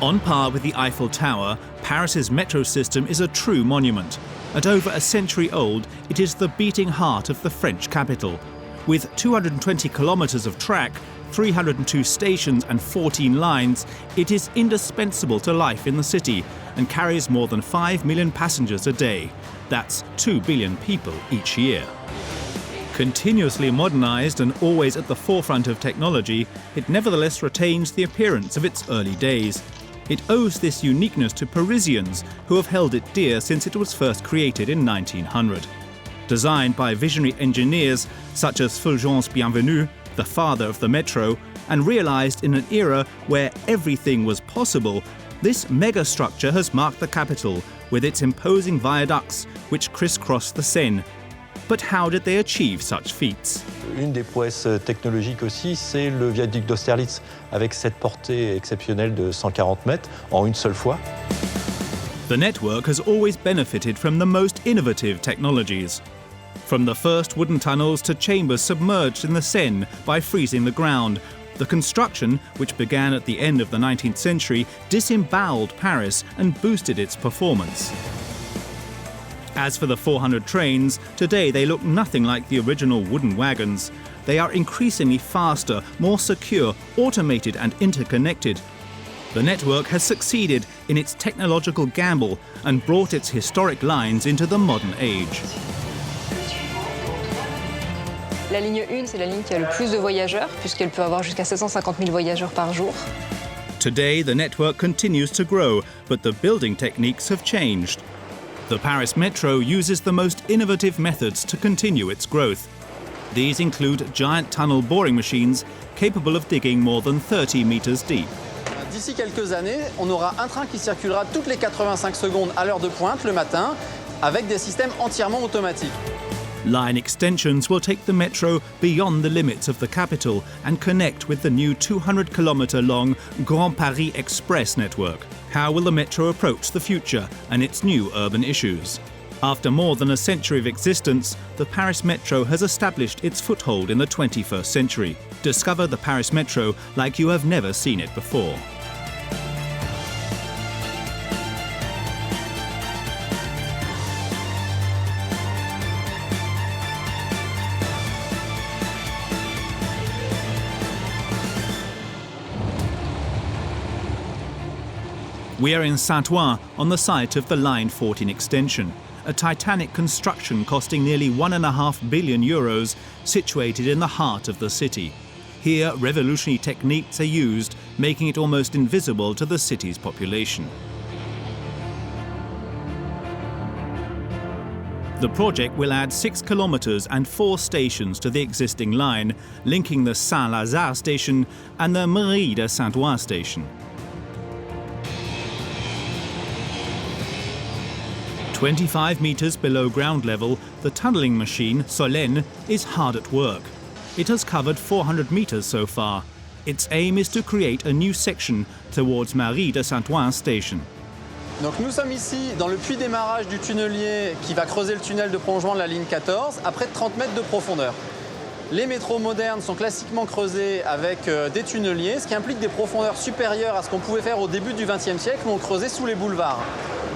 On par with the Eiffel Tower, Paris's metro system is a true monument. At over a century old, it is the beating heart of the French capital. With 220 kilometers of track, 302 stations and 14 lines, it is indispensable to life in the city and carries more than 5 million passengers a day. That's 2 billion people each year. Continuously modernized and always at the forefront of technology, it nevertheless retains the appearance of its early days. It owes this uniqueness to Parisians, who have held it dear since it was first created in 1900. Designed by visionary engineers such as Fulgence Bienvenu, the father of the metro, and realized in an era where everything was possible, this megastructure has marked the capital with its imposing viaducts which crisscross the Seine. But how did they achieve such feats? Une des prouesses technologiques aussi, c'est le viaduc d'Austerlitz, avec cette portée exceptionnelle de 140 mètres en une seule fois. The network has always benefited from the most innovative technologies. From the first wooden tunnels to chambers submerged in the Seine by freezing the ground, the construction, which began at the end of the 19th century, disemboweled Paris and boosted its performance. As for the 400 trains, today they look nothing like the original wooden wagons. They are increasingly faster, more secure, automated and interconnected. The network has succeeded in its technological gamble and brought its historic lines into the modern age. La ligne 1, c'est la ligne qui a le plus de voyageurs, puisqu'elle peut avoir jusqu'à 750 000 voyageurs par jour. Today, the network continues to grow, but the building techniques have changed. The Paris Metro uses the most innovative methods to continue its growth. These include giant tunnel boring machines capable of digging more than 30 meters deep. D'ici quelques années, on aura un train qui circulera toutes les 85 secondes à l'heure de pointe le matin, avec des systèmes entièrement automatiques. Line extensions will take the metro beyond the limits of the capital and connect with the new 200-kilometre-long Grand Paris Express network. How will the metro approach the future and its new urban issues? After more than a century of existence, the Paris Metro has established its foothold in the 21st century. Discover the Paris Metro like you have never seen it before. We are in Saint-Ouen, on the site of the Line 14 extension, a titanic construction costing nearly €1.5 billion, situated in the heart of the city. Here, revolutionary techniques are used, making it almost invisible to the city's population. The project will add 6 kilometers and 4 stations to the existing line, linking the Saint-Lazare station and the Mairie de Saint-Ouen station. 25 meters below ground level, the tunnelling machine, Solène, is hard at work. It has covered 400 meters so far. Its aim is to create a new section towards Mairie de Saint-Ouen station. Donc nous sommes ici dans le puits d'émarrage du tunnelier qui va creuser le tunnel de prolongement de la ligne 14 à près de 30 mètres de profondeur. Les métros modernes sont classiquement creusés avec des tunneliers, ce qui implique des profondeurs supérieures à ce qu'on pouvait faire au début du XXe siècle où on creusait sous les boulevards.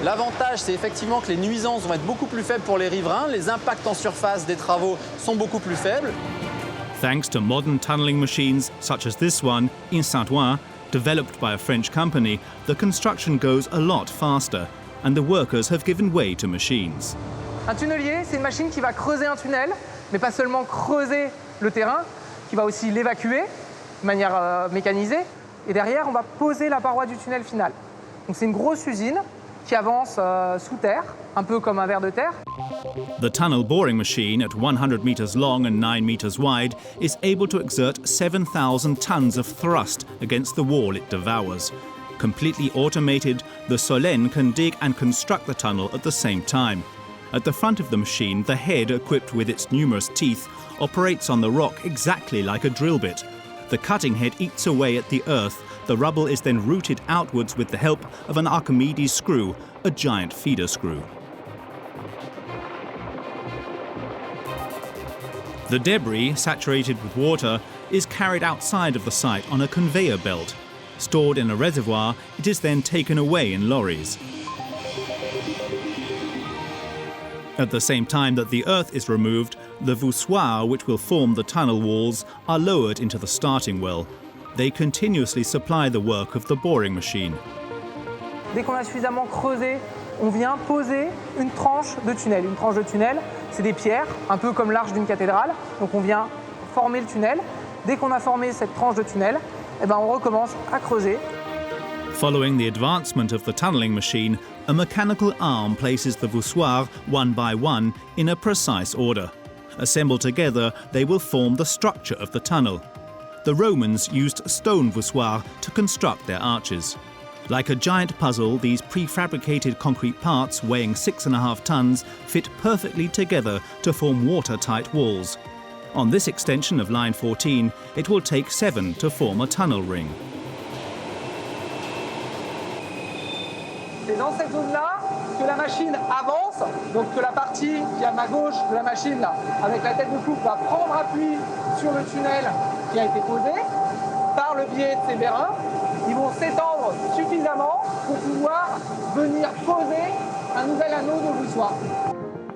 L'avantage, c'est effectivement que les nuisances vont être beaucoup plus faibles pour les riverains, les impacts en surface des travaux sont beaucoup plus faibles. Thanks to modern tunnelling machines such as this one in Saint-Ouen, developed by a French company, the construction goes a lot faster and the workers have given way to machines. Un tunnelier, c'est une machine qui va creuser un tunnel, mais pas seulement creuser le terrain, qui va aussi l'évacuer de manière mécanisée. Et derrière, on va poser la paroi du tunnel final. Donc c'est une grosse usine qui avance sous terre, un peu comme un ver de terre. The tunnel boring machine, at 100 meters long and 9 meters wide, is able to exert 7,000 tons of thrust against the wall it devours. Completely automated, the Solène can dig and construct the tunnel at the same time. At the front of the machine, the head, equipped with its numerous teeth, operates on the rock exactly like a drill bit. The cutting head eats away at the earth. The rubble is then routed outwards with the help of an Archimedes screw, a giant feeder screw. The debris, saturated with water, is carried outside of the site on a conveyor belt. Stored in a reservoir, it is then taken away in lorries. At the same time that the earth is removed, the voussoirs which will form the tunnel walls are lowered into the starting well. They continuously supply the work of the boring machine. Dès qu'on a suffisamment creusé, on vient poser une tranche de tunnel. Une tranche de tunnel, c'est des pierres, un peu comme l'arche d'une cathédrale. Donc on vient former le tunnel. Dès qu'on a formé cette tranche de tunnel, eh ben on recommence à creuser. Following the advancement of the tunnelling machine, a mechanical arm places the voussoirs one by one in a precise order. Assembled together, they will form the structure of the tunnel. The Romans used stone voussoirs to construct their arches. Like a giant puzzle, these prefabricated concrete parts weighing 6.5 tons fit perfectly together to form watertight walls. On this extension of line 14, it will take 7 to form a tunnel ring. C'est dans cette zone-là que la machine avance, donc que la partie qui est à ma gauche de la machine, là, avec la tête de coupe, va prendre appui sur le tunnel qui a été posé. Par le biais de ces vérins, ils vont s'étendre suffisamment pour pouvoir venir poser un nouvel anneau de voussoir.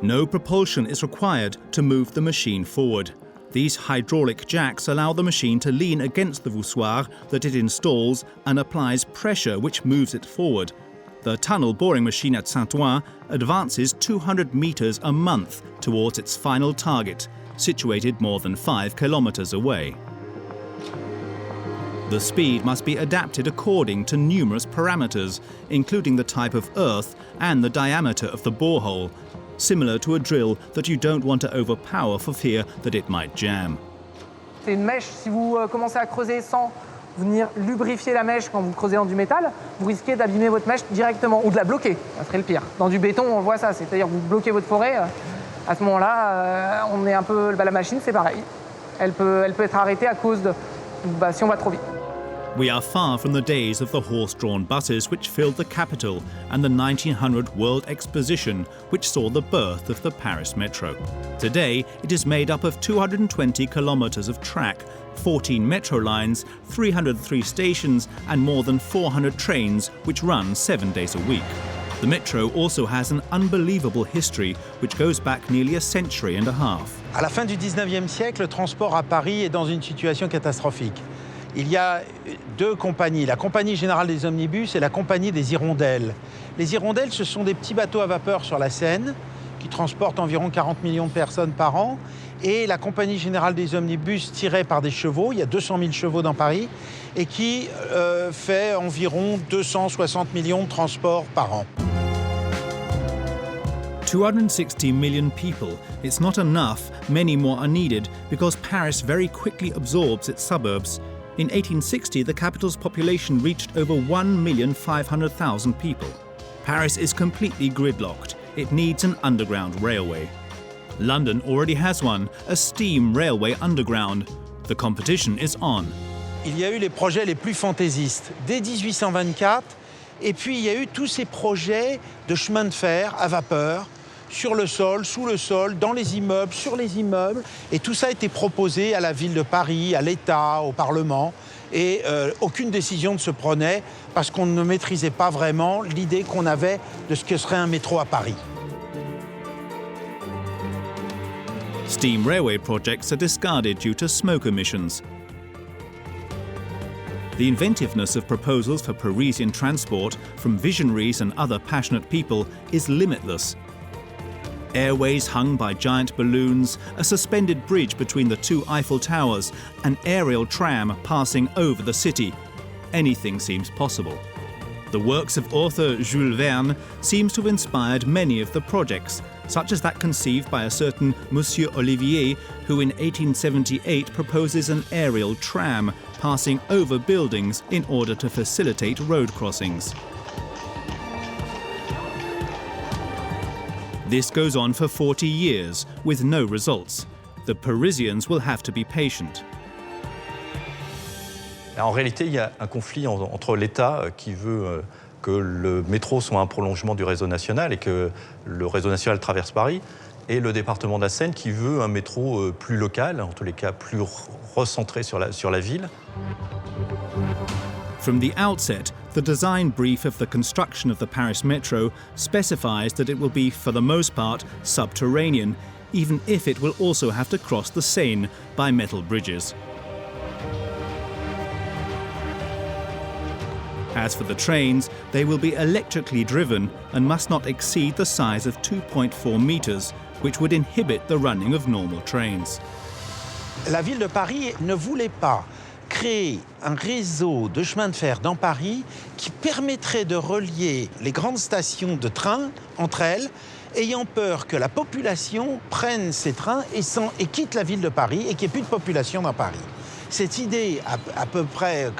No propulsion is required to move the machine forward. These hydraulic jacks allow the machine to lean against the voussoir that it installs and applies pressure which moves it forward. The tunnel boring machine at Saint-Ouen advances 200 meters a month towards its final target, situated more than 5 kilometers away. The speed must be adapted according to numerous parameters, including the type of earth and the diameter of the borehole, similar to a drill that you don't want to overpower for fear that it might jam. C'est une mèche, si vous commencez à creuser sans venir lubrifier la mèche quand vous creusez dans du métal, vous risquez d'abîmer votre mèche directement ou de la bloquer, ça serait le pire. Dans du béton, on voit ça, c'est-à-dire vous bloquez votre forêt, à ce moment-là, on est un peu, la machine c'est pareil. Elle peut être arrêtée à cause de, si on va trop vite. We are far from the days of the horse-drawn buses which filled the capital and the 1900 World Exposition which saw the birth of the Paris Metro. Today, it is made up of 220 kilometers of track, 14 metro lines, 303 stations and more than 400 trains which run 7 days a week. The metro also has an unbelievable history which goes back nearly a century and a half. À la fin du 19e siècle, le transport à Paris est dans une situation catastrophique. Il y a 2 compagnies, la Compagnie Générale des Omnibus et la Compagnie des Hirondelles. Les Hirondelles, ce sont des petits bateaux à vapeur sur la Seine qui transportent environ 40 millions de personnes par an. Et la Compagnie Générale des Omnibus, tirée par des chevaux, il y a 200 000 chevaux dans Paris, et qui fait environ 260 millions de transports par an. 260 million people. It's not enough, many more are needed because Paris very quickly absorbs its suburbs. In 1860, the capital's population reached over 1,500,000 people. Paris is completely gridlocked. It needs an underground railway. London already has one, a steam railway underground. The competition is on. Il y a eu les projets les plus fantaisistes dès 1824, et puis il y a eu tous ces projets de chemin de fer à vapeur, sur le sol, sous le sol, dans les immeubles, sur les immeubles. Et tout ça a été proposé à la ville de Paris, à l'État, au Parlement. Et aucune décision ne se prenait parce qu'on ne maîtrisait pas vraiment l'idée qu'on avait de ce que serait un métro à Paris. Steam railway projects are discarded due to smoke emissions. The inventiveness of proposals for Parisian transport from visionaries and other passionate people is limitless. Airways hung by giant balloons, a suspended bridge between the 2 Eiffel Towers, an aerial tram passing over the city. Anything seems possible. The works of author Jules Verne seems to have inspired many of the projects, such as that conceived by a certain Monsieur Olivier, who in 1878 proposes an aerial tram passing over buildings in order to facilitate road crossings. This goes on for 40 years, with no results. The Parisians will have to be patient. En réalité, il y a un conflit entre l'État qui veut que le métro soit un prolongement du réseau national et que le réseau national traverse Paris, et le département de la Seine qui veut un métro plus local, en tous les cas plus recentré sur la ville. From the outset, the design brief of the construction of the Paris Metro specifies that it will be, for the most part, subterranean, even if it will also have to cross the Seine by metal bridges. As for the trains, they will be electrically driven and must not exceed the size of 2.4 meters, which would inhibit the running of normal trains. La ville de Paris ne voulait pas créer un réseau de chemin de fer dans Paris qui permettrait de relier les grandes stations de train entre elles, ayant peur que la population prenne ces trains et quitte la ville de Paris et qu'il n'y ait plus de population dans Paris. Cette idée, à peu près,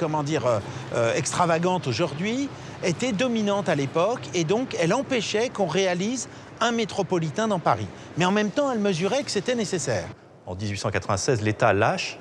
extravagante aujourd'hui, était dominante à l'époque et donc elle empêchait qu'on réalise un métropolitain dans Paris. Mais en même temps, elle mesurait que c'était nécessaire. En 1896, l'État lâche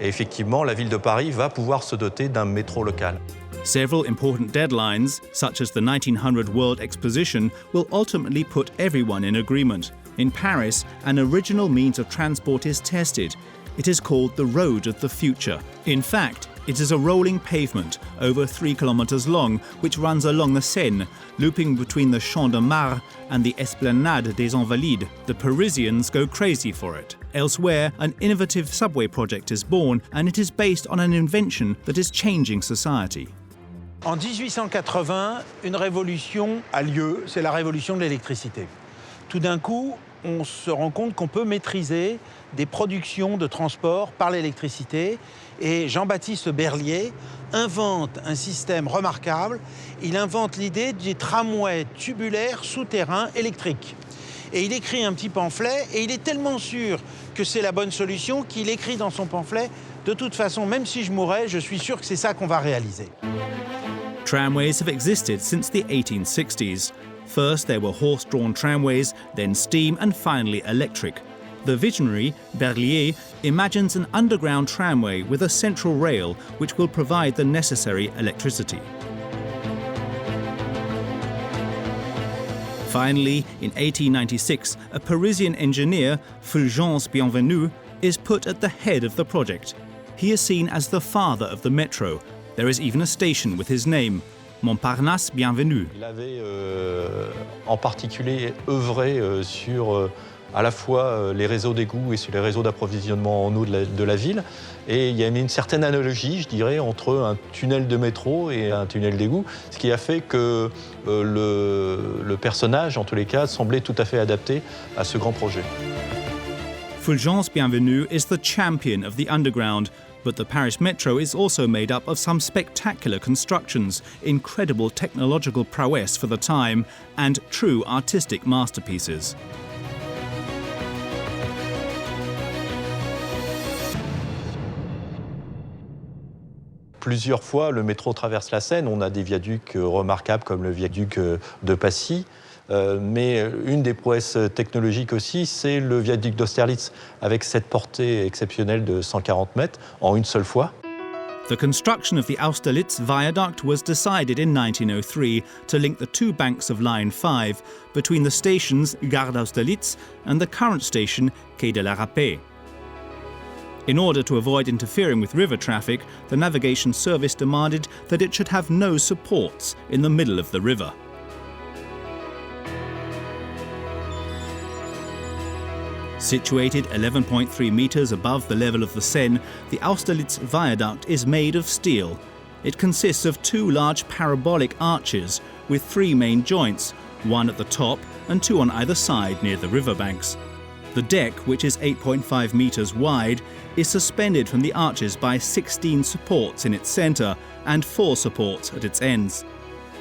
et effectivement, la ville de Paris va pouvoir se doter d'un métro local. Several important deadlines, such as the 1900 World Exposition, will ultimately put everyone in agreement. In Paris, an original means of transport is tested. It is called the Road of the Future. In fact, it is a rolling pavement over 3 kilometers long, which runs along the Seine, looping between the Champ de Mars and the Esplanade des Invalides. The Parisians go crazy for it. Elsewhere, an innovative subway project is born, and it is based on an invention that is changing society. En 1880, une révolution a lieu, c'est la révolution de l'électricité. Tout d'un coup, on se rend compte qu'on peut maîtriser des productions de transport par l'électricité. Et Jean-Baptiste Berlier invente un système remarquable. Il invente l'idée des tramways tubulaires souterrains électriques. Et il écrit un petit pamphlet, et il est tellement sûr que c'est la bonne solution qu'il écrit dans son pamphlet « De toute façon, même si je mourais, je suis sûr que c'est ça qu'on va réaliser ». Tramways have existed since the 1860s. First there were horse-drawn tramways, then steam, and finally electric. The visionary, Berlier, imagines an underground tramway with a central rail which will provide the necessary electricity. Finally, in 1896, a Parisian engineer, Fulgence Bienvenu, is put at the head of the project. He is seen as the father of the metro. There is even a station with his name, Montparnasse Bienvenu. Il avait en particulier œuvré sur à la fois les réseaux d'égouts et sur les réseaux d'approvisionnement en eau de la ville. Et il y a une certaine analogie, je dirais, entre un tunnel de métro et un tunnel d'égout, ce qui a fait que le personnage, en tous les cas, semblait tout à fait adapté à ce grand projet. Fulgence Bienvenu is the champion of the underground, but the Paris Metro is also made up of some spectacular constructions, incredible technological prowess for the time, and true artistic masterpieces. Plusieurs fois, le métro traverse la Seine. On a des viaducs remarquables comme le viaduc de Passy. Mais une des prouesses technologiques aussi, c'est le viaduc d'Austerlitz, avec cette portée exceptionnelle de 140 mètres en une seule fois. The construction of the Austerlitz viaduct was decided in 1903 to link the two banks of Line 5 between the stations Gare d'Austerlitz and the current station Quai de la Râpée. In order to avoid interfering with river traffic, the navigation service demanded that it should have no supports in the middle of the river. Situated 11.3 meters above the level of the Seine, the Austerlitz viaduct is made of steel. It consists of two large parabolic arches with three main joints, one at the top and two on either side near the riverbanks. The deck, which is 8.5 meters wide, is suspended from the arches by 16 supports in its center and 4 supports at its ends.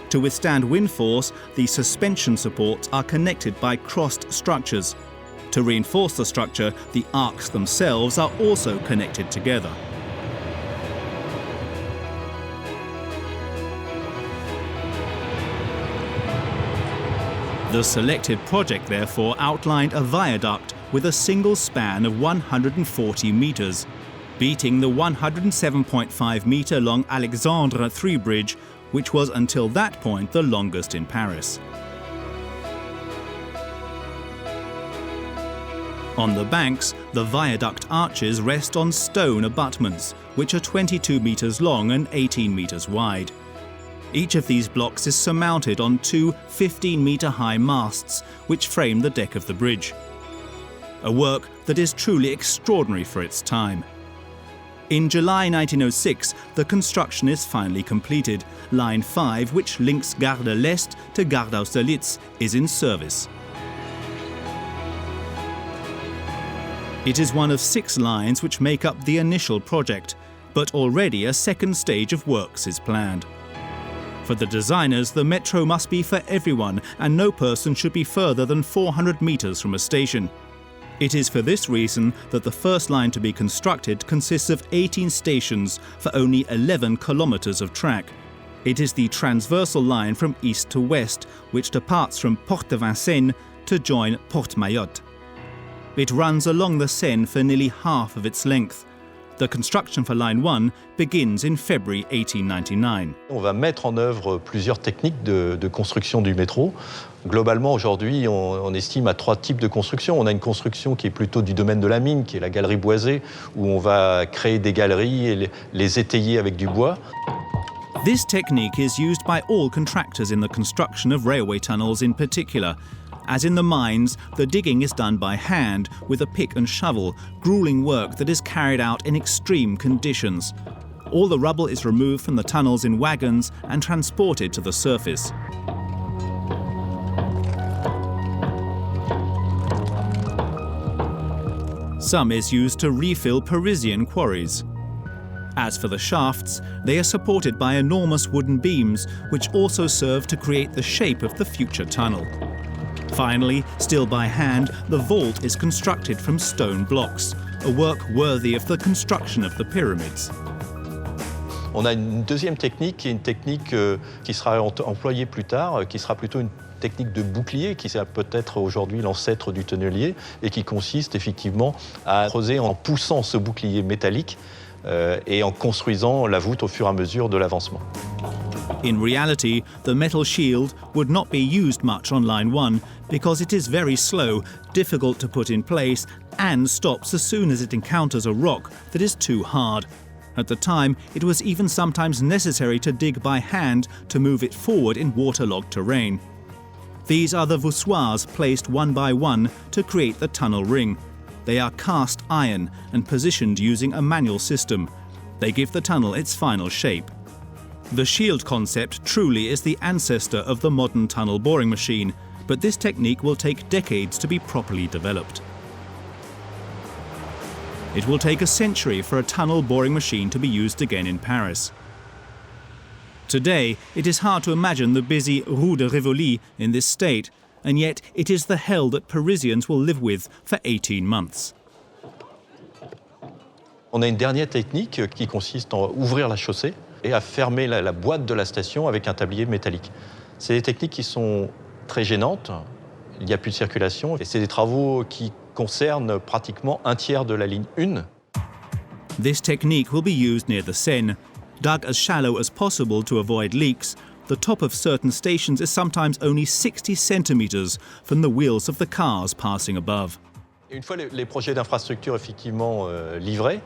To withstand wind force, the suspension supports are connected by crossed structures. To reinforce the structure, the arcs themselves are also connected together. The selected project, therefore, outlined a viaduct with a single span of 140 meters, beating the 107.5 meter long Alexandre III Bridge, which was until that point the longest in Paris. On the banks, the viaduct arches rest on stone abutments, which are 22 meters long and 18 meters wide. Each of these blocks is surmounted on two 15-meter-high masts, which frame the deck of the bridge. A work that is truly extraordinary for its time. In July 1906, the construction is finally completed. Line 5, which links Gare de l'Est to Gare d'Austerlitz, is in service. It is one of 6 lines which make up the initial project, but already a second stage of works is planned. For the designers, the metro must be for everyone, and no person should be further than 400 meters from a station. It is for this reason that the first line to be constructed consists of 18 stations for only 11 kilometers of track. It is the transversal line from east to west, which departs from Porte de Vincennes to join Porte Maillot. It runs along the Seine for nearly half of its length. The construction for Line 1 begins in February 1899. On va mettre en œuvre plusieurs techniques de construction du métro. Globalement, aujourd'hui, on estime à 3 types de construction. On a une construction qui est plutôt du domaine de la mine, qui est la galerie boisée, où on va créer des galeries et les étayer avec du bois. This technique is used by all contractors in the construction of railway tunnels in particular. As in the mines, the digging is done by hand with a pick and shovel, grueling work that is carried out in extreme conditions. All the rubble is removed from the tunnels in wagons and transported to the surface. Some is used to refill Parisian quarries. As for the shafts, they are supported by enormous wooden beams, which also serve to create the shape of the future tunnel. Finally, still by hand, the vault is constructed from stone blocks, a work worthy of the construction of the pyramids. On a une deuxième technique, qui est une technique qui sera employée plus tard, qui sera plutôt une technique de bouclier, qui est peut-être aujourd'hui l'ancêtre du tonnelier, et qui consiste effectivement à creuser en poussant ce bouclier métallique et en construisant la voûte au fur et à mesure de l'avancement. In reality, the metal shield would not be used much on Line 1 because it is very slow, difficult to put in place, and stops as soon as it encounters a rock that is too hard. At the time, it was even sometimes necessary to dig by hand to move it forward in waterlogged terrain. These are the voussoirs placed one by one to create the tunnel ring. They are cast iron and positioned using a manual system. They give the tunnel its final shape. The shield concept truly is the ancestor of the modern tunnel boring machine, but this technique will take decades to be properly developed. It will take a century for a tunnel boring machine to be used again in Paris. Today, it is hard to imagine the busy Rue de Rivoli in this state, and yet it is the hell that Parisians will live with for 18 months. On a une dernière technique qui consiste à ouvrir la chaussée et à fermer la boîte de la station avec un tablier métallique. C'est des techniques qui sont très gênantes, il n'y a plus de circulation, et c'est des travaux qui concernent pratiquement un tiers de la ligne 1. This technique will be used near the Seine. Dug as shallow as possible to avoid leaks, the top of certain stations is sometimes only 60 centimeters from the wheels of the cars passing above. Une fois les projets d'infrastructure effectivement livrés,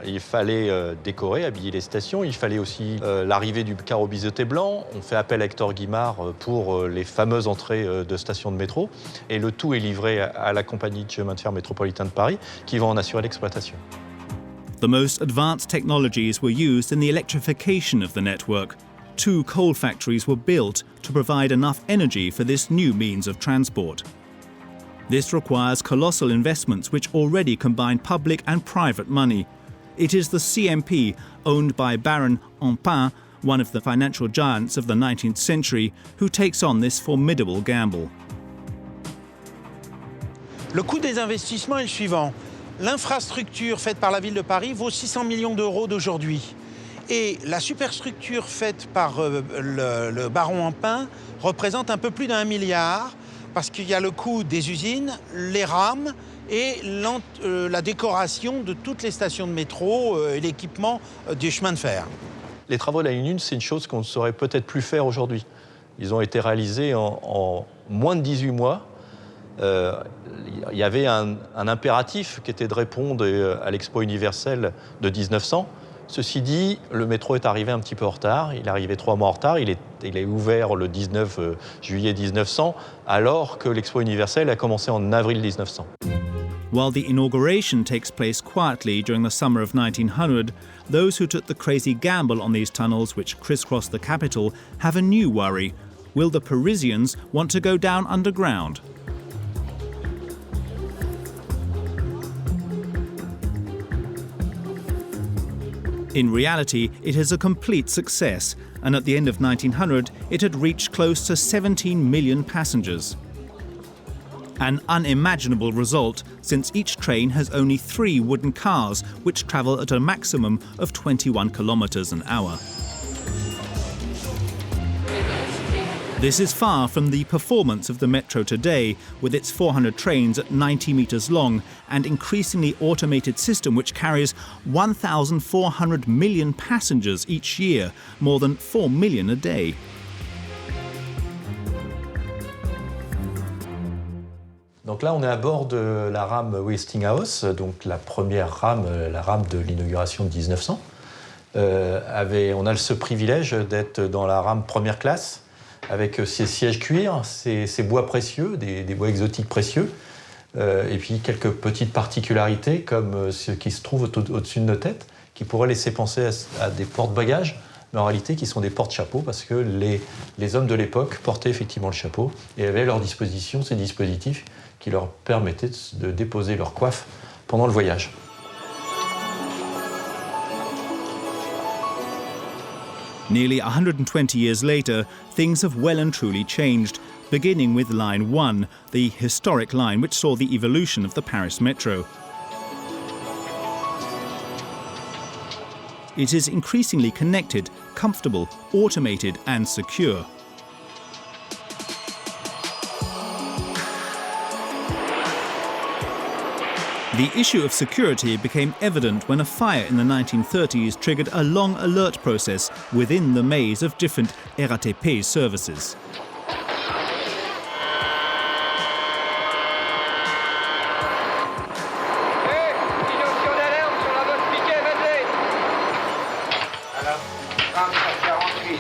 il fallait décorer, habiller les stations. Il fallait aussi l'arrivée du carreau biseauté blanc. On fait appel à Hector Guimard pour les fameuses entrées de stations de métro. Et le tout est livré à la compagnie de chemin de fer métropolitain de Paris qui va en assurer l'exploitation. The most advanced technologies were used in the electrification of the network. 2 coal factories were built to provide enough energy for this new means of transport. This requires colossal investments which already combine public and private money. It is the CMP, owned by Baron Empin, one of the financial giants of the 19th century, who takes on this formidable gamble. Le coût des investissements est le suivant. L'infrastructure faite par la ville de Paris vaut 600 millions d'euros d'aujourd'hui. Et la superstructure faite par le baron Empin représente un peu plus d'1 milliard, parce qu'il y a le coût des usines, les rames et la décoration de toutes les stations de métro et l'équipement du chemin de fer. Les travaux de la ligne 1, c'est une chose qu'on ne saurait peut-être plus faire aujourd'hui. Ils ont été réalisés en moins de 18 mois il y avait un impératif qui était de répondre à l'Expo universelle de 1900. Ceci dit, le métro est arrivé un petit peu en retard. Il est arrivé 3 mois en retard. Il est ouvert le 19 juillet 1900, alors que l'Expo universelle a commencé en avril 1900. While the inauguration takes place quietly during the summer of 1900, those who took the crazy gamble on these tunnels which crisscross the capital have a new worry. Will the Parisians want to go down underground? In reality, it is a complete success, and at the end of 1900, it had reached close to 17 million passengers. An unimaginable result, since each train has only 3 wooden cars, which travel at a maximum of 21 kilometers an hour. This is far from the performance of the metro today, with its 400 trains at 90 meters long and increasingly automated system which carries 1,400 million passengers each year, more than 4 million a day. Donc là, on est à bord de la rame Westinghouse, donc la première rame, la rame de l'inauguration de 1900. On a ce privilège d'être dans la rame première classe, avec ses sièges cuir, ses bois précieux, des bois exotiques précieux, et puis quelques petites particularités comme ce qui se trouve au-dessus de nos têtes, qui pourraient laisser penser à des porte-bagages, mais en réalité qui sont des porte-chapeaux, parce que les hommes de l'époque portaient effectivement le chapeau et avaient à leur disposition ces dispositifs qui leur permettaient de déposer leur coiffe pendant le voyage. Nearly 120 years later, things have well and truly changed, beginning with Line 1, the historic line which saw the evolution of the Paris metro. It is increasingly connected, comfortable, automated and secure. The issue of security became evident when a fire in the 1930s triggered a long alert process within the maze of different RATP services.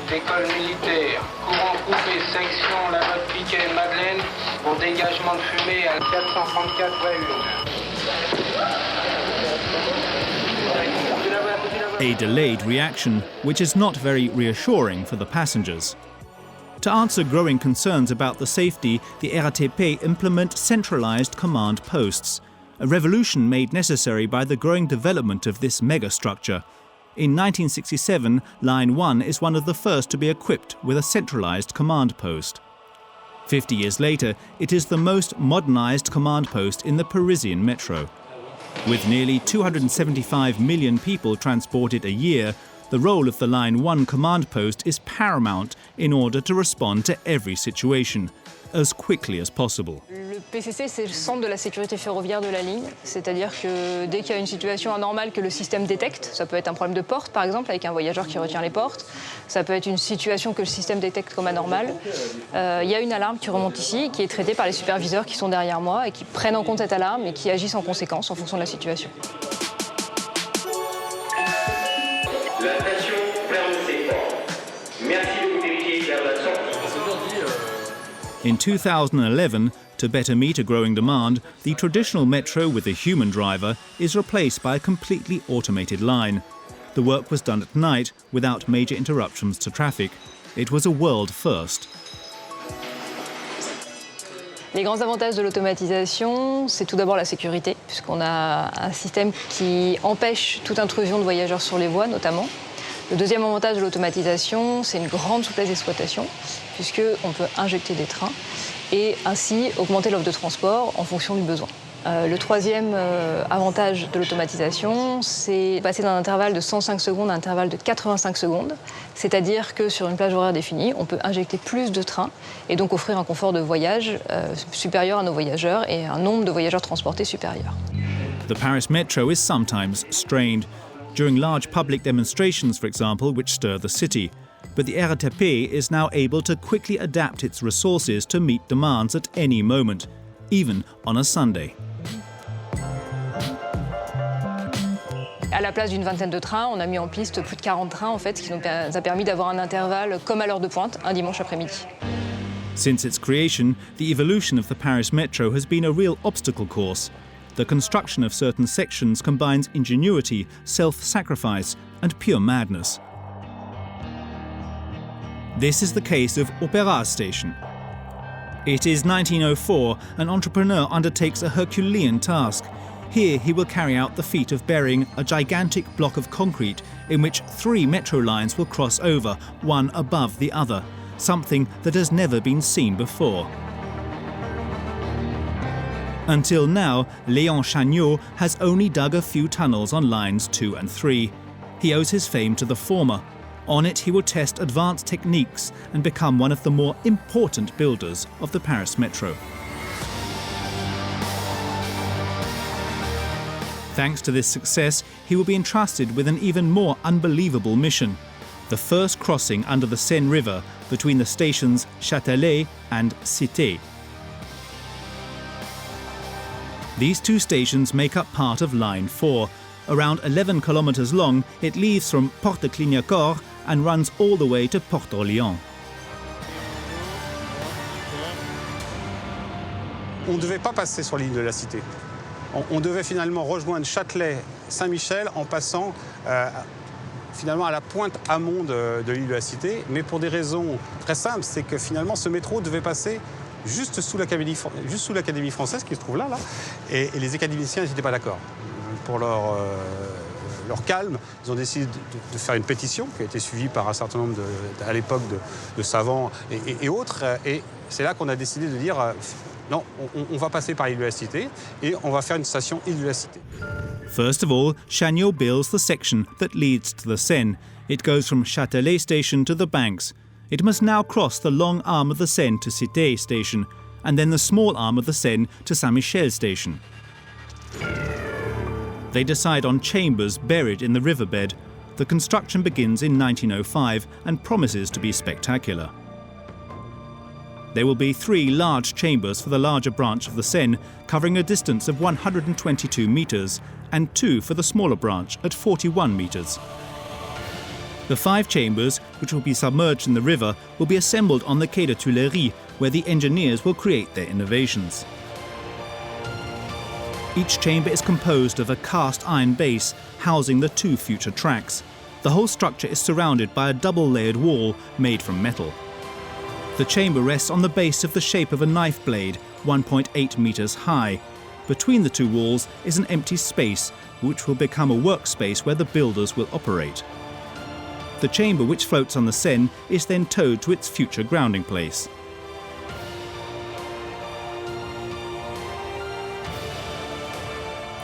École militaire, courant coupé, section, la note Piquet, Madeleine, pour dégagement de fumée à 434,1. A delayed reaction, which is not very reassuring for the passengers. To answer growing concerns about the safety, the RATP implement centralized command posts, a revolution made necessary by the growing development of this megastructure. In 1967, Line 1 is one of the first to be equipped with a centralized command post. 50 years later, it is the most modernized command post in the Parisian metro. With nearly 275 million people transported a year, the role of the Line 1 command post is paramount in order to respond to every situation, as quickly as possible. Le PCC, c'est le centre de la sécurité ferroviaire de la ligne, c'est-à-dire que dès qu'il y a une situation anormale que le système détecte, ça peut être un problème de porte par exemple, avec un voyageur qui retient les portes, ça peut être une situation que le système détecte comme anormale, il y a une alarme qui remonte ici, qui est traitée par les superviseurs qui sont derrière moi et qui prennent en compte cette alarme et qui agissent en conséquence en fonction de la situation. La station ferme ses portes. Merci de vous diriger vers la sortie. In 2011, to better meet a growing demand, the traditional metro with a human driver is replaced by a completely automated line. The work was done at night without major interruptions to traffic. It was a world first. Les grands avantages de l'automatisation, c'est tout d'abord la sécurité, puisqu'on a un système qui empêche toute intrusion de voyageurs sur les voies notamment. Le deuxième avantage de l'automatisation, c'est une grande souplesse d'exploitation, puisqu'on peut injecter des trains et ainsi augmenter l'offre de transport en fonction du besoin. Le troisième avantage de l'automatisation, c'est passer d'un intervalle de 105 secondes à un intervalle de 85 secondes, c'est-à-dire que sur une plage horaire définie, on peut injecter plus de trains et donc offrir un confort de voyage supérieur à nos voyageurs et un nombre de voyageurs transportés supérieur. The Paris metro is sometimes strained, during large public demonstrations, for example, which stir the city. But the RATP is now able to quickly adapt its resources to meet demands at any moment. even on a Sunday. À la place d'une vingtaine de trains, on a mis en piste plus de 40 trains, en fait, ce qui nous a permis d'avoir un intervalle comme à l'heure de pointe, un dimanche après-midi. Since its creation, the evolution of the Paris Metro has been a real obstacle course. The construction of certain sections combines ingenuity, self-sacrifice, and pure madness. This is the case of Opéra Station. It is 1904, an entrepreneur undertakes a Herculean task. Here he will carry out the feat of burying a gigantic block of concrete in which 3 metro lines will cross over, one above the other, something that has never been seen before. Until now, Léon Chagnot has only dug a few tunnels on lines 2 and 3. He owes his fame to the former. On it he will test advanced techniques and become one of the more important builders of the Paris Metro. Thanks to this success, he will be entrusted with an even more unbelievable mission: the first crossing under the Seine River between the stations Châtelet and Cité. These 2 stations make up part of Line 4. Around 11 kilometers long, it leaves from Porte de Clignancourt and runs all the way to Port d'Orléans. On ne devait pas passer sur l'île de la Cité. On devait finalement rejoindre Châtelet-Saint-Michel en passant finalement à la pointe amont de l'île de la Cité, mais pour des raisons très simples, c'est que finalement ce métro devait passer juste sous l'Académie française qui se trouve là, et les académiciens n'étaient pas d'accord. Pour leur calme, ils ont décidé de faire une pétition qui a été suivie par un certain nombre, à l'époque, de savants et autres, et c'est là qu'on a décidé de dire non, on va passer par l'île de la Cité et on va faire une station île de la Cité. First of all, Chagnot builds the section that leads to the Seine. It goes from Châtelet station to the banks. It must now cross the long arm of the Seine to Cité station, and then the small arm of the Seine to Saint-Michel station. They decide on chambers buried in the riverbed. The construction begins in 1905 and promises to be spectacular. There will be 3 large chambers for the larger branch of the Seine, covering a distance of 122 metres, and 2 for the smaller branch at 41 metres. The 5 chambers, which will be submerged in the river, will be assembled on the Quai de Tuileries, where the engineers will create their innovations. Each chamber is composed of a cast iron base housing the 2 future tracks. The whole structure is surrounded by a double-layered wall made from metal. The chamber rests on the base of the shape of a knife blade, 1.8 metres high. Between the 2 walls is an empty space, which will become a workspace where the builders will operate. The chamber, which floats on the Seine, is then towed to its future grounding place.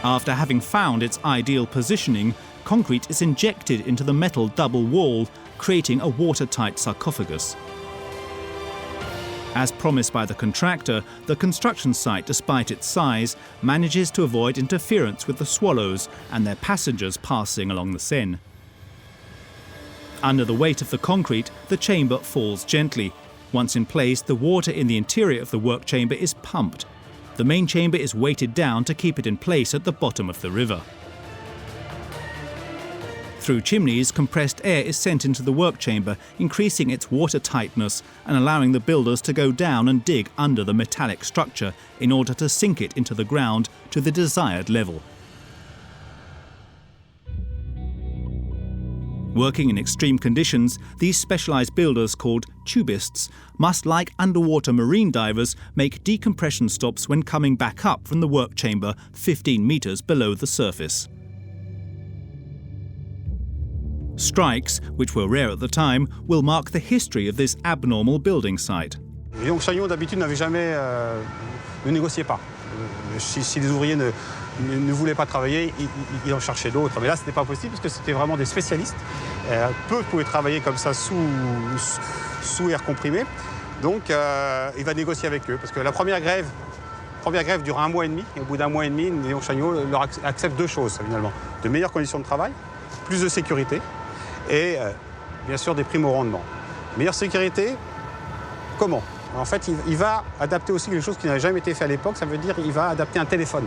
After having found its ideal positioning, concrete is injected into the metal double wall, creating a watertight sarcophagus. As promised by the contractor, the construction site, despite its size, manages to avoid interference with the swallows and their passengers passing along the Seine. Under the weight of the concrete, the chamber falls gently. Once in place, the water in the interior of the work chamber is pumped. The main chamber is weighted down to keep it in place at the bottom of the river. Through chimneys, compressed air is sent into the work chamber, increasing its water tightness and allowing the builders to go down and dig under the metallic structure in order to sink it into the ground to the desired level. Working in extreme conditions, these specialized builders, called tubists, must, like underwater marine divers, make decompression stops when coming back up from the work chamber 15 meters below the surface. Strikes, which were rare at the time, will mark the history of this abnormal building site. Et donc Chagnot, d'habitude, ne négociait pas. Si les ouvriers ne voulaient pas travailler, il en cherchait d'autres. Mais là, ce n'était pas possible parce que c'était vraiment des spécialistes. Peu pouvaient travailler comme ça sous air comprimé. Donc, il va négocier avec eux. Parce que la première grève dure 1 mois et demi. Et au bout d'1 mois et demi, Léon Chagnot leur accepte 2 choses, finalement. De meilleures conditions de travail, plus de sécurité et, bien sûr, des primes au rendement. Meilleure sécurité, comment ? En fait, il va adapter aussi quelque chose qui n'avait jamais été fait à l'époque. Ça veut dire qu'il va adapter un téléphone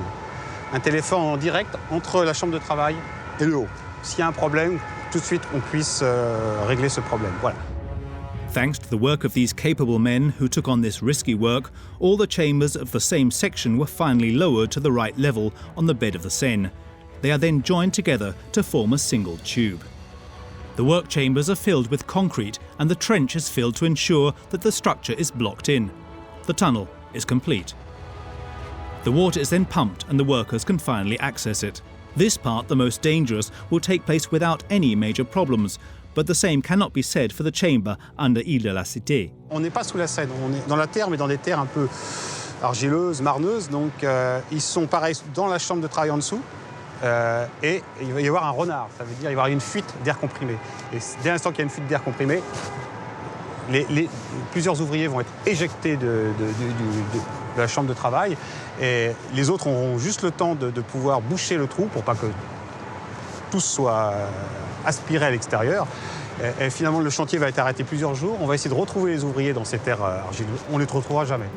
en direct entre la chambre de travail et le haut. S'il y a un problème, tout de suite, on puisse régler ce problème. Voilà. Thanks to the work of these capable men who took on this risky work, all the chambers of the same section were finally lowered to the right level on the bed of the Seine. They are then joined together to form a single tube. The work chambers are filled with concrete and the trench is filled to ensure that the structure is blocked in. The tunnel is complete. The water is then pumped and the workers can finally access it. This part, the most dangerous, will take place without any major problems, but the same cannot be said for the chamber under Ile de la Cité. On n'est pas sous la Seine, on est dans la terre, mais dans des terres un peu argileuses, marneuses. Donc ils sont pareils dans la chambre de travail en dessous. Et il va y avoir un renard, ça veut dire qu'il va y avoir une fuite d'air comprimé. Et dès l'instant qu'il y a une fuite d'air comprimé, plusieurs ouvriers vont être éjectés de la chambre de travail et les autres auront juste le temps de pouvoir boucher le trou pour pas que tout soit aspiré à l'extérieur. Et finalement, le chantier va être arrêté plusieurs jours. On va essayer de retrouver les ouvriers dans ces terres argileuses. On ne les retrouvera jamais.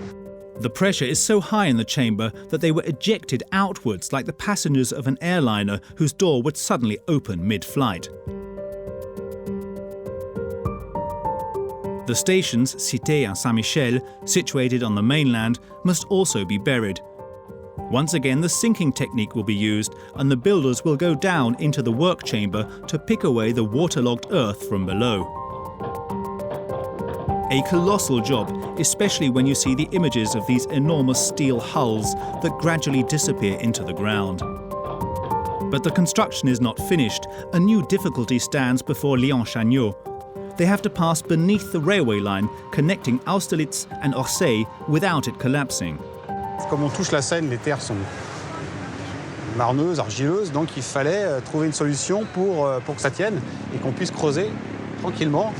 The pressure is so high in the chamber that they were ejected outwards like the passengers of an airliner whose door would suddenly open mid-flight. The stations Cité and Saint-Michel, situated on the mainland, must also be buried. Once again, the sinking technique will be used and the builders will go down into the work chamber to pick away the waterlogged earth from below. A colossal job, especially when you see the images of these enormous steel hulls that gradually disappear into the ground. But the construction is not finished. A new difficulty stands before Lyon-Chagnaud. They have to pass beneath the railway line connecting Austerlitz and Orsay without it collapsing. Comme on touche la Seine, les terres sont marneuses, argileuses, donc il fallait trouver une solution pour que ça tienne et qu'on puisse creuser tranquillement.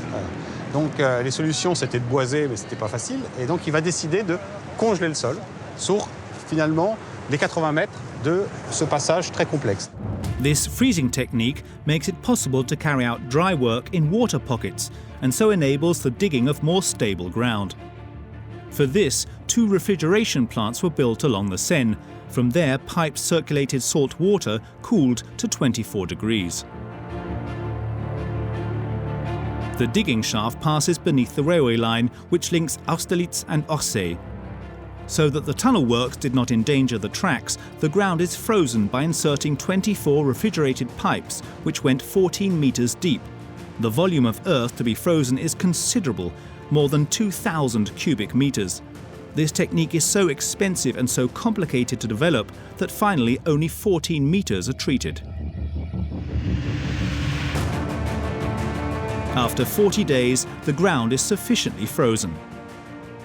Donc les solutions, c'était de boiser, mais c'était pas facile. Et donc il va décider de congeler le sol sur finalement les 80 mètres de ce passage très complexe. This freezing technique makes it possible to carry out dry work in water pockets and so enables the digging of more stable ground. For this, 2 refrigeration plants were built along the Seine. From there, pipes circulated salt water cooled to 24 degrees. The digging shaft passes beneath the railway line, which links Austerlitz and Orsay. So that the tunnel works did not endanger the tracks, the ground is frozen by inserting 24 refrigerated pipes, which went 14 meters deep. The volume of earth to be frozen is considerable, more than 2,000 cubic meters. This technique is so expensive and so complicated to develop that finally only 14 meters are treated. After 40 days, the ground is sufficiently frozen.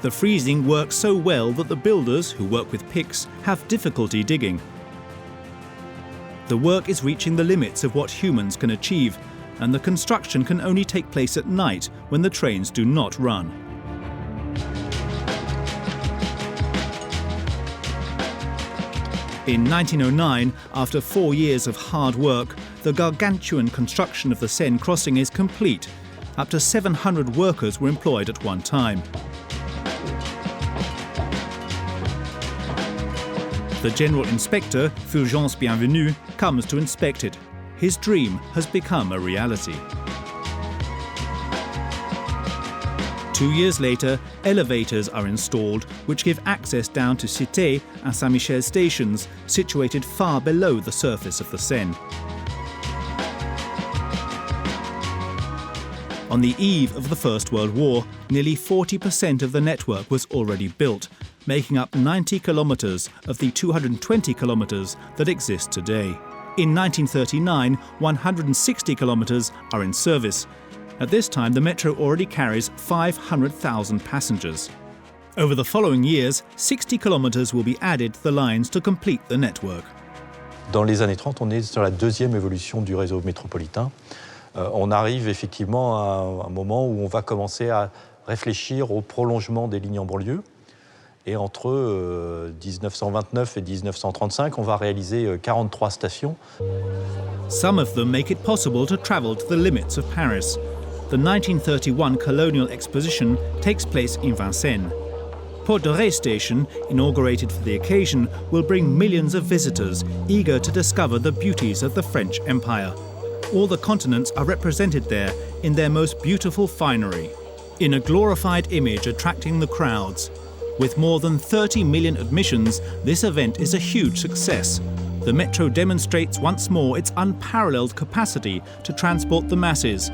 The freezing works so well that the builders, who work with picks, have difficulty digging. The work is reaching the limits of what humans can achieve, and the construction can only take place at night when the trains do not run. In 1909, after 4 years of hard work, the gargantuan construction of the Seine crossing is complete. Up to 700 workers were employed at one time. The General Inspector, Fulgence Bienvenue, comes to inspect it. His dream has become a reality. 2 years later, elevators are installed, which give access down to Cité and Saint-Michel stations, situated far below the surface of the Seine. On the eve of the First World War, nearly 40% of the network was already built, making up 90 kilometers of the 220 kilometers that exist today. In 1939, 160 kilometers are in service. At this time, the metro already carries 500,000 passengers. Over the following years, 60 kilometers will be added to the lines to complete the network. Dans les années 30, on est sur la deuxième évolution du réseau métropolitain. On arrive effectivement à un moment où on va commencer à réfléchir au prolongement des lignes en banlieue. Et entre 1929 et 1935, on va réaliser 43 stations. Some of them make it possible to travel to the limits of Paris. The 1931 Colonial Exposition takes place in Vincennes. Porte de Ré station, inaugurated for the occasion, will bring millions of visitors eager to discover the beauties of the French Empire. All the continents are represented there in their most beautiful finery, in a glorified image attracting the crowds. With more than 30 million admissions, this event is a huge success. The metro demonstrates once more its unparalleled capacity to transport the masses.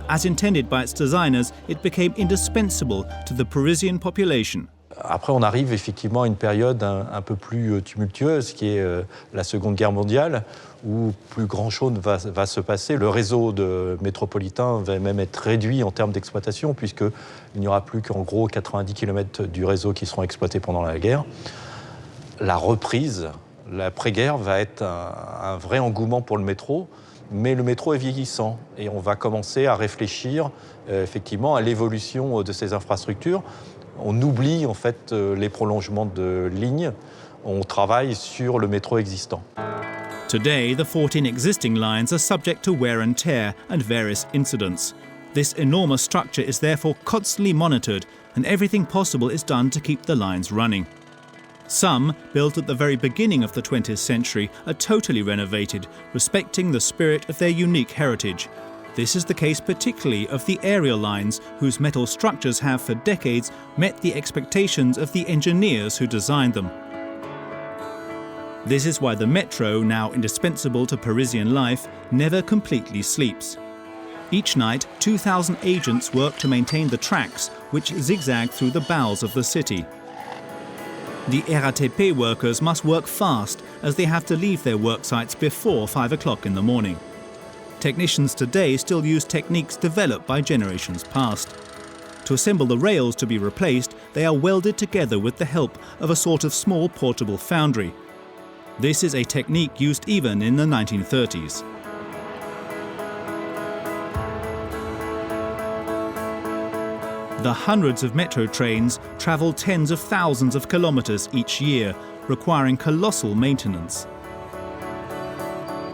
As intended by its designers, it became indispensable to the Parisian population. Après, on arrive effectivement à une période un peu plus tumultueuse, qui est la Seconde Guerre mondiale, où plus grand-chose va se passer. Le réseau métropolitain va même être réduit en termes d'exploitation, puisqu'il n'y aura plus qu'en gros 90 km du réseau qui seront exploités pendant la guerre. La reprise, l'après-guerre, va être un vrai engouement pour le métro, mais le métro est vieillissant et on va commencer à réfléchir effectivement à l'évolution de ces infrastructures. On oublie en fait les prolongements de lignes, on travaille sur le métro existant. Today, the 14 existing lines are subject to wear and tear and various incidents. This enormous structure is therefore constantly monitored, and everything possible is done to keep the lines running. Some, built at the very beginning of the 20th century, are totally renovated, respecting the spirit of their unique heritage. This is the case particularly of the aerial lines, whose metal structures have for decades met the expectations of the engineers who designed them. This is why the metro, now indispensable to Parisian life, never completely sleeps. Each night, 2,000 agents work to maintain the tracks which zigzag through the bowels of the city. The RATP workers must work fast as they have to leave their work sites before 5 o'clock in the morning. Technicians today still use techniques developed by generations past. To assemble the rails to be replaced, they are welded together with the help of a sort of small portable foundry. This is a technique used even in the 1930s. The hundreds of metro trains travel tens of thousands of kilometers each year, requiring colossal maintenance.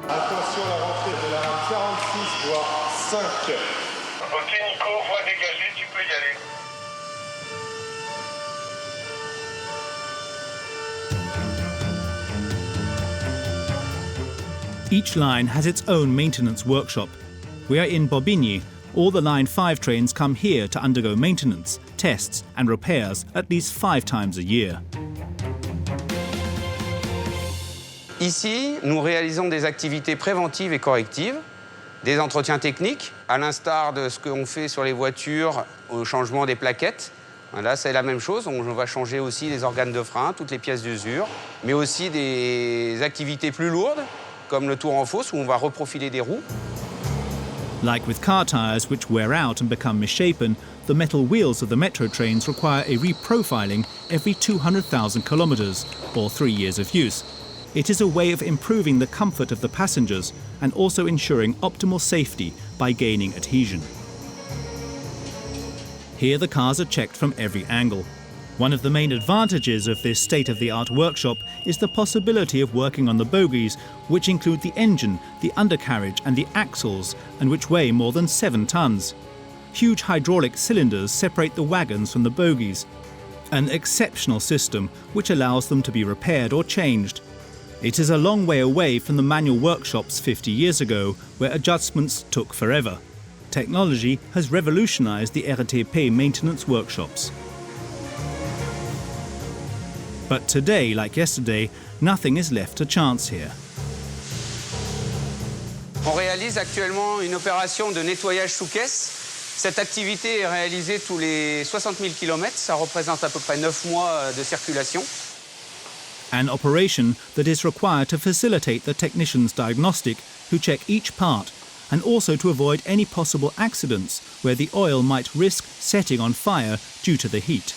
Attention à la rentrée de la rame 46, voire 5. Ok Nico, voie dégagée, tu peux y aller. Each line has its own maintenance workshop. We are in Bobigny. All the Line 5 trains come here to undergo maintenance, tests and repairs at least 5 times a year. Ici, nous réalisons des activités préventives et correctives, des entretiens techniques, à l'instar de ce qu'on fait sur les voitures au changement des plaquettes. Là, c'est la même chose. On va changer aussi les organes de frein, toutes les pièces d'usure, mais aussi des activités plus lourdes, comme le tour en fosse, où on va reprofiler des roues. Like with car tyres which wear out and become misshapen, the metal wheels of the metro trains require a reprofiling every 200,000 kilometres, or 3 years of use. It is a way of improving the comfort of the passengers and also ensuring optimal safety by gaining adhesion. Here the cars are checked from every angle. One of the main advantages of this state-of-the-art workshop is the possibility of working on the bogies, which include the engine, the undercarriage and the axles, and which weigh more than 7 tons. Huge hydraulic cylinders separate the wagons from the bogies. An exceptional system which allows them to be repaired or changed. It is a long way away from the manual workshops 50 years ago, where adjustments took forever. Technology has revolutionized the RATP maintenance workshops. But today, like yesterday, nothing is left to chance here. On réalise actuellement une opération de nettoyage sous caisse. Cette activité est réalisée tous les 60 000 km. Ça représente à peu près 9 mois de circulation. An operation that is required to facilitate the technician's diagnostic, who check each part, and also to avoid any possible accidents where the oil might risk setting on fire due to the heat.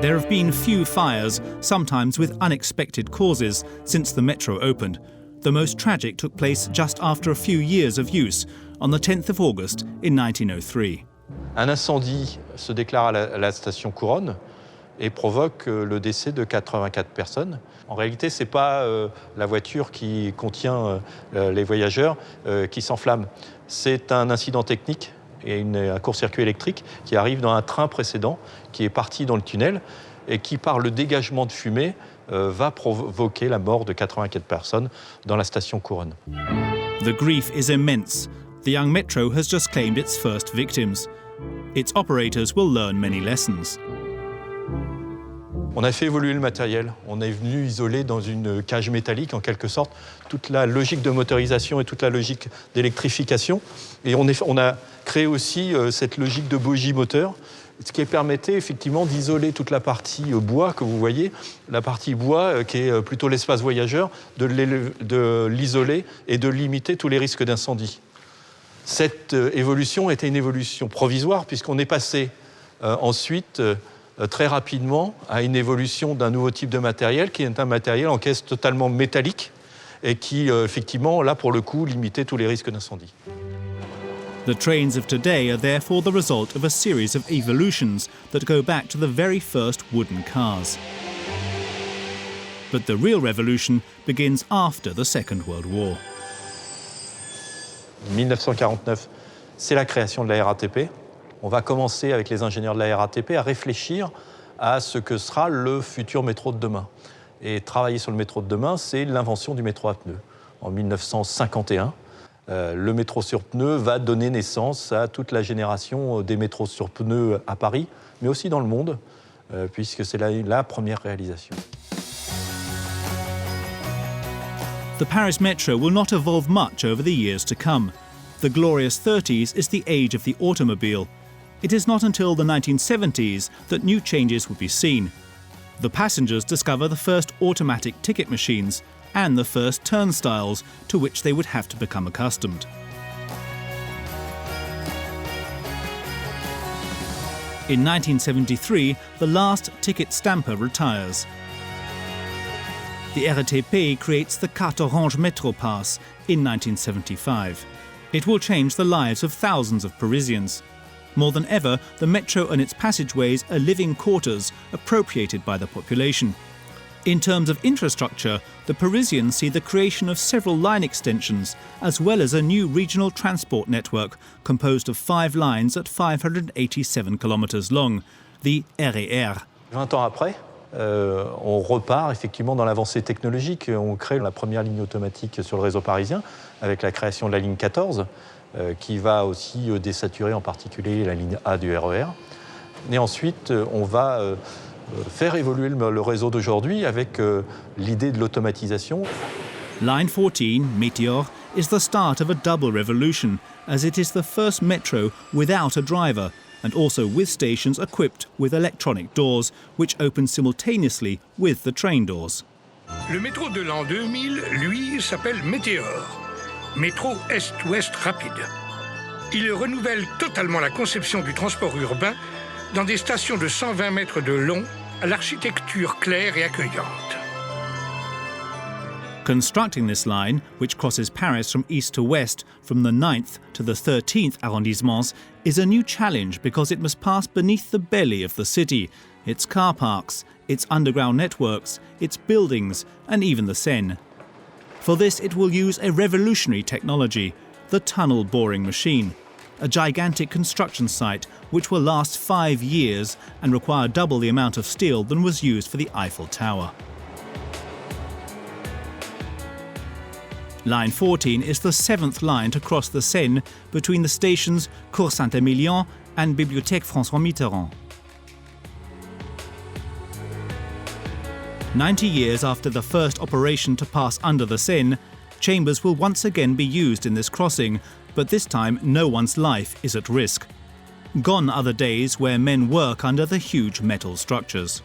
There have been few fires, sometimes with unexpected causes, since the metro opened. The most tragic took place just after a few years of use, on the 10th of August in 1903. Un incendie se déclare à la station Couronne et provoque le décès de 84 personnes. En réalité, ce n'est pas la voiture qui contient les voyageurs qui s'enflamme. C'est un incident technique et un court-circuit électrique qui arrive dans un train précédent qui est parti dans le tunnel et qui, par le dégagement de fumée, va provoquer la mort de 84 personnes dans la station Couronne. The grief is immense. The young metro has just claimed its first victims. Its operators will learn many lessons. On a fait évoluer le matériel. On est venu isoler dans une cage métallique, en quelque sorte, toute la logique de motorisation et toute la logique d'électrification. Et on a créé aussi cette logique de bogie moteur, ce qui permettait effectivement d'isoler toute la partie bois que vous voyez, la partie bois qui est plutôt l'espace voyageur, de l'isoler et de limiter tous les risques d'incendie. Cette évolution était une évolution provisoire puisqu'on est passé ensuite très rapidement à une évolution d'un nouveau type de matériel qui est un matériel en caisse totalement métallique et qui effectivement là pour le coup limitait tous les risques d'incendie. The trains of today are therefore the result of a series of evolutions that go back to the very first wooden cars. But the real revolution begins after the Second World War. 1949, c'est la création de la RATP. On va commencer avec les ingénieurs de la RATP à réfléchir à ce que sera le futur métro de demain. Et travailler sur le métro de demain, c'est l'invention du métro à pneus. En 1951, le métro sur pneus va donner naissance à toute la génération des métros sur pneus à Paris, mais aussi dans le monde, puisque c'est la première réalisation. The Paris Metro will not evolve much over the years to come. The glorious 30s is the age of the automobile. It is not until the 1970s that new changes will be seen. The passengers discover the first automatic ticket machines and the first turnstiles to which they would have to become accustomed. In 1973, the last ticket stamper retires. The RATP creates the Carte Orange Metro Pass in 1975. It will change the lives of thousands of Parisians. More than ever, the metro and its passageways are living quarters appropriated by the population. In terms of infrastructure, the Parisians see the creation of several line extensions, as well as a new regional transport network composed of 5 lines at 587 kilometers long, the RER. 20 ans après, on repart effectivement dans l'avancée technologique. On crée la première ligne automatique sur le réseau parisien avec la création de la ligne 14 qui va aussi désaturer en particulier la ligne A du RER. Et ensuite, on va faire évoluer le réseau d'aujourd'hui avec l'idée de l'automatisation. Line 14, Meteor, is the start of a double revolution, as it is the first metro without a driver, and also with stations equipped with electronic doors, which open simultaneously with the train doors. Le métro de l'an 2000, lui, s'appelle Météor, métro Est-Ouest rapide. Il renouvelle totalement la conception du transport urbain dans des stations de 120 mètres de long à l'architecture claire et accueillante. Constructing this line, which crosses Paris from east to west, from the 9th to the 13th arrondissements, is a new challenge because it must pass beneath the belly of the city, its car parks, its underground networks, its buildings, and even the Seine. For this, it will use a revolutionary technology, the tunnel boring machine, a gigantic construction site which will last 5 years and require double the amount of steel than was used for the Eiffel Tower. Line 14 is the 7th line to cross the Seine between the stations Cours Saint-Émilion and Bibliothèque François Mitterrand. 90 years after the first operation to pass under the Seine, chambers will once again be used in this crossing, but this time no one's life is at risk. Gone are the days where men work under the huge metal structures.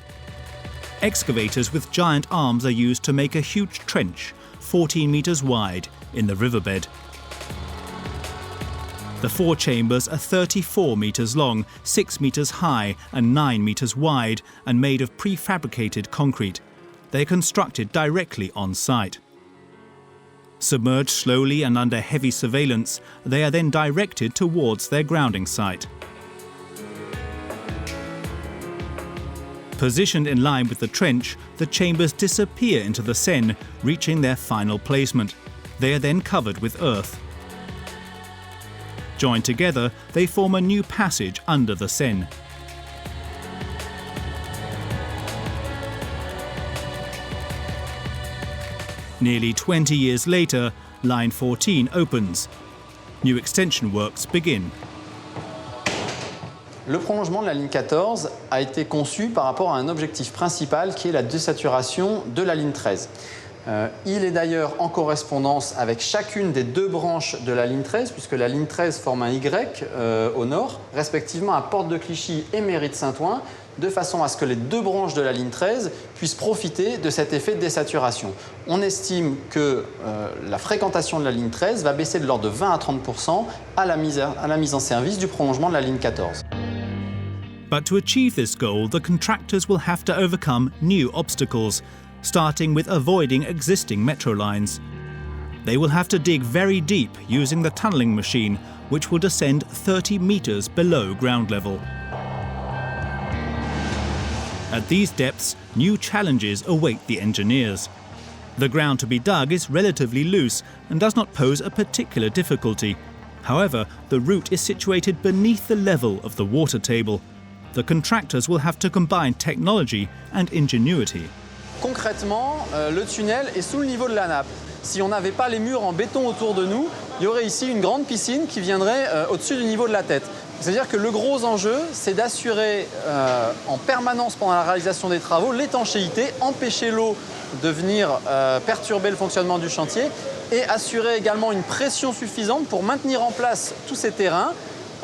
Excavators with giant arms are used to make a huge trench, 14 meters wide, in the riverbed. The 4 chambers are 34 meters long, 6 meters high and 9 meters wide, and made of prefabricated concrete. They are constructed directly on site. Submerged slowly and under heavy surveillance, they are then directed towards their grounding site. Positioned in line with the trench, the chambers disappear into the Seine, reaching their final placement. They are then covered with earth. Joined together, they form a new passage under the Seine. Nearly 20 years later, Line 14 opens. New extension works begin. Le prolongement de la ligne 14 a été conçu par rapport à un objectif principal qui est la désaturation de la ligne 13. Il est d'ailleurs en correspondance avec chacune des deux branches de la ligne 13, puisque la ligne 13 forme un Y au nord, respectivement à Porte de Clichy et Mairie de Saint-Ouen, de façon à ce que les deux branches de la ligne 13 puissent profiter de cet effet de désaturation. On estime que la fréquentation de la ligne 13 va baisser de l'ordre de 20 à 30% à la mise en service du prolongement de la ligne 14. But to achieve this goal, the contractors will have to overcome new obstacles, starting with avoiding existing metro lines. They will have to dig very deep using the tunnelling machine, which will descend 30 metres below ground level. At these depths, new challenges await the engineers. The ground to be dug is relatively loose and does not pose a particular difficulty. However, the route is situated beneath the level of the water table. The contractors will have to combine technology and ingenuity. Concrètement, le tunnel est sous le niveau de la nappe. Si on n'avait pas les murs en béton autour de nous, il y aurait ici une grande piscine qui viendrait au-dessus du niveau de la tête. C'est-à-dire que le gros enjeu, c'est d'assurer en permanence pendant la réalisation des travaux l'étanchéité, empêcher l'eau de venir perturber le fonctionnement du chantier et assurer également une pression suffisante pour maintenir en place tous ces terrains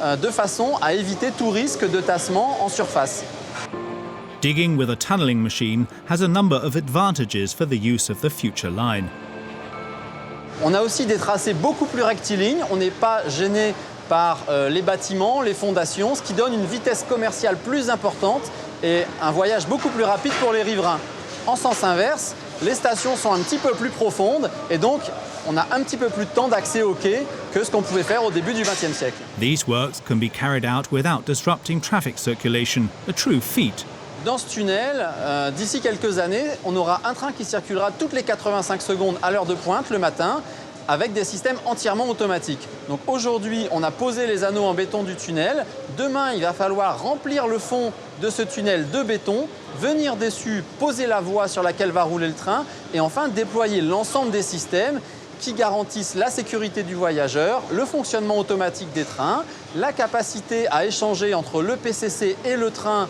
de façon à éviter tout risque de tassement en surface. Digging with a tunnelling machine has a number of advantages for the use of the future line. On a aussi des tracés beaucoup plus rectilignes, on n'est pas gêné par les bâtiments, les fondations, ce qui donne une vitesse commerciale plus importante et un voyage beaucoup plus rapide pour les riverains. En sens inverse, les stations sont un petit peu plus profondes et donc on a un petit peu plus de temps d'accès au quai que ce qu'on pouvait faire au début du XXe siècle. These works can be carried out without disrupting traffic circulation, a true feat. Dans ce tunnel, d'ici quelques années, on aura un train qui circulera toutes les 85 secondes à l'heure de pointe le matin avec des systèmes entièrement automatiques. Donc aujourd'hui, on a posé les anneaux en béton du tunnel. Demain, il va falloir remplir le fond de ce tunnel de béton, venir dessus, poser la voie sur laquelle va rouler le train et enfin déployer l'ensemble des systèmes qui garantissent la sécurité du voyageur, le fonctionnement automatique des trains, la capacité à échanger entre le PCC et le train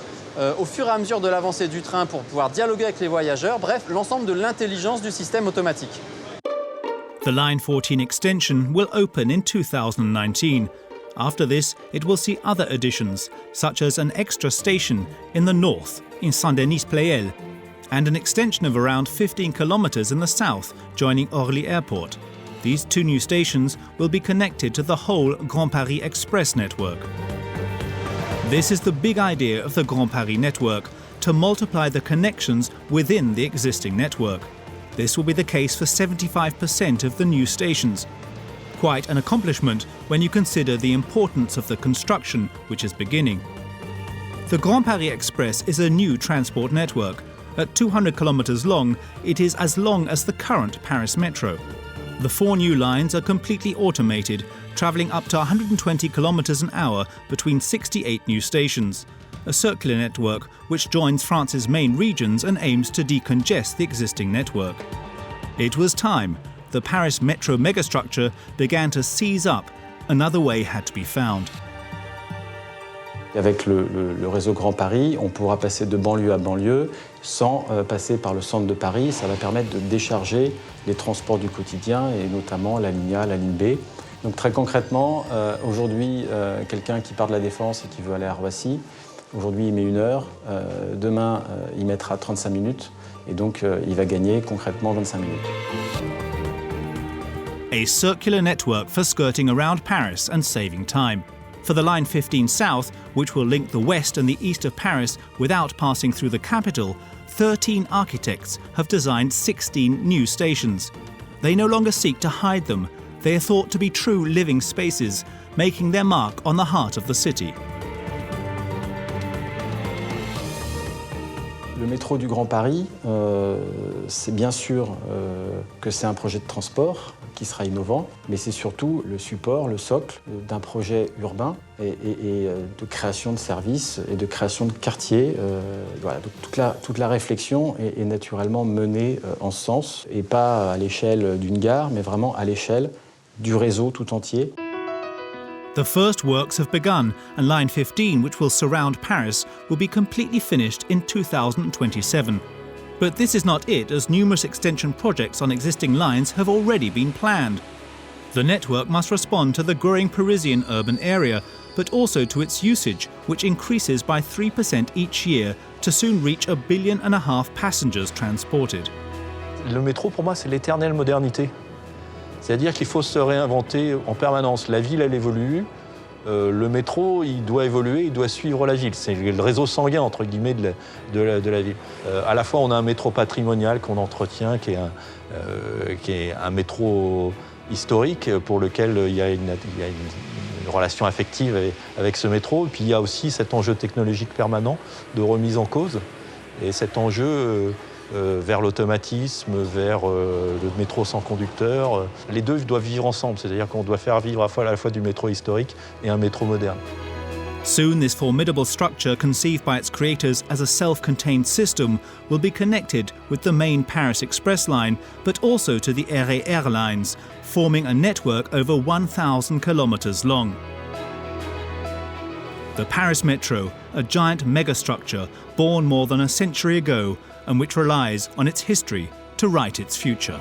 au fur et à mesure de l'avancée du train pour pouvoir dialoguer avec les voyageurs, bref, l'ensemble de l'intelligence du système automatique. The Line 14 extension will open in 2019. After this, it will see other additions, such as an extra station in the north, in Saint-Denis-Pleyel, and an extension of around 15 kilometres in the south, joining Orly Airport. These two new stations will be connected to the whole Grand Paris Express network. This is the big idea of the Grand Paris network, to multiply the connections within the existing network. This will be the case for 75% of the new stations. Quite an accomplishment when you consider the importance of the construction, which is beginning. The Grand Paris Express is a new transport network. At 200 kilometres long, it is as long as the current Paris Metro. The 4 new lines are completely automated, travelling up to 120 kilometres an hour between 68 new stations. A circular network which joins France's main regions and aims to decongest the existing network. It was time. The Paris Metro megastructure began to seize up. Another way had to be found. Avec le réseau Grand Paris, on pourra passer de banlieue à banlieue sans passer par le centre de Paris. Ça va permettre de décharger les transports du quotidien et notamment la ligne A, la ligne B. Donc très concrètement, aujourd'hui, quelqu'un qui part de la Défense et qui veut aller à Roissy, aujourd'hui il met 1 heure, demain il mettra 35 minutes et donc il va gagner concrètement 25 minutes. A circular network for skirting around Paris and saving time. For the Line 15 South, which will link the west and the east of Paris without passing through the capital, 13 architects have designed 16 new stations. They no longer seek to hide them. They are thought to be true living spaces, making their mark on the heart of the city. Le métro du Grand Paris, c'est bien sûr que c'est un projet de transport qui sera innovant, mais c'est surtout le support, le socle d'un projet urbain et de création de services et de création de quartiers. Voilà, donc toute la réflexion est naturellement menée en ce sens, et pas à l'échelle d'une gare, mais vraiment à l'échelle du réseau tout entier. The first works have begun, and Line 15, which will surround Paris, will be completely finished in 2027. But this is not it, as numerous extension projects on existing lines have already been planned. The network must respond to the growing Parisian urban area, but also to its usage, which increases by 3% each year to soon reach 1.5 billion passengers transported. Le métro, pour moi, c'est l'éternelle modernité. C'est-à-dire qu'il faut se réinventer en permanence. La ville, elle évolue. Le métro, il doit évoluer, il doit suivre la ville. C'est le réseau sanguin, entre guillemets, de la ville. À la fois, on a un métro patrimonial qu'on entretient, qui est un métro historique, pour lequel il y a une relation affective avec ce métro. Et puis, il y a aussi cet enjeu technologique permanent de remise en cause. Et cet enjeu vers l'automatisme, vers le métro sans conducteur. Les deux doivent vivre ensemble, c'est-à-dire qu'on doit faire vivre à la fois du métro historique et un métro moderne. Soon, this formidable structure, conceived by its creators as a self-contained system, will be connected with the main Paris Express line, but also to the RER lines, forming a network over 1,000 kilometers long. The Paris Metro, a giant megastructure born more than a century ago, and which relies on its history to write its future.